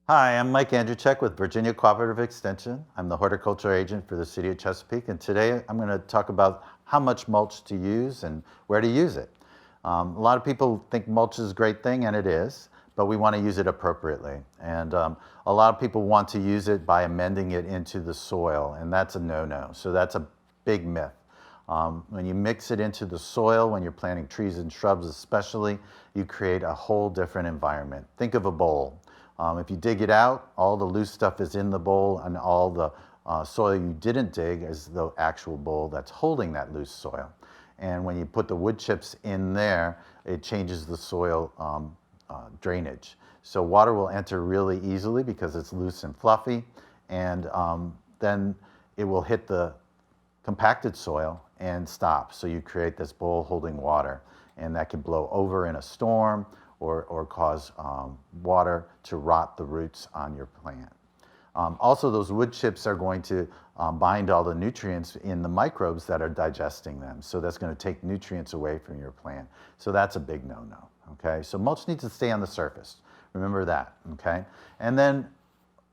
Hi, I'm Mike Andrzejczyk with Virginia Cooperative Extension. I'm the horticulture agent for the city of Chesapeake, and today I'm going to talk about how much mulch to use and where to use it. A lot of people think mulch is a great thing, and it is, but we want to use it appropriately. And a lot of people want to use it by amending it into the soil, and that's a no-no. So that's a big myth. When you mix it into the soil, when you're planting trees and shrubs especially, you create a whole different environment. Think of a bowl. If you dig it out, all the loose stuff is in the bowl, and all the soil you didn't dig is the actual bowl that's holding that loose soil. And when you put the wood chips in there, it changes the soil drainage. So water will enter really easily because it's loose and fluffy, and then it will hit the compacted soil and stop. So you create this bowl holding water, and that can blow over in a storm or cause water to rot the roots on your plant. Also, those wood chips are going to bind all the nutrients in the microbes that are digesting them. So that's going to take nutrients away from your plant. So that's a big no-no, okay? So mulch needs to stay on the surface. Remember that, okay? And then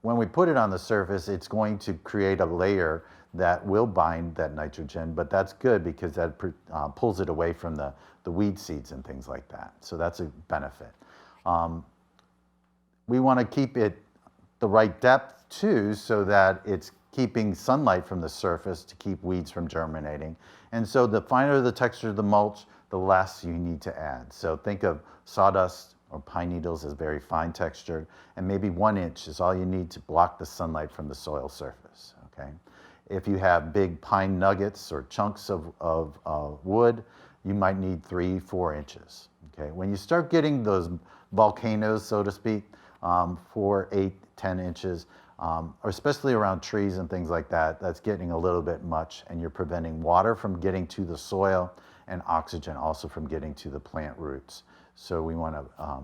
when we put it on the surface, it's going to create a layer that will bind that nitrogen, but that's good because that pulls it away from the weed seeds and things like that. So that's a benefit. We want to keep it the right depth too, so that it's keeping sunlight from the surface to keep weeds from germinating. And so the finer the texture of the mulch, the less you need to add. So think of sawdust or pine needles as very fine textured, and maybe 1 inch is all you need to block the sunlight from the soil surface, okay? If you have big pine nuggets or chunks of wood, you might need 3-4 inches, okay? When you start getting those volcanoes, so to speak, 4, 8, 10 inches, or especially around trees and things like that, that's getting a little bit much, and you're preventing water from getting to the soil and oxygen also from getting to the plant roots. So we want to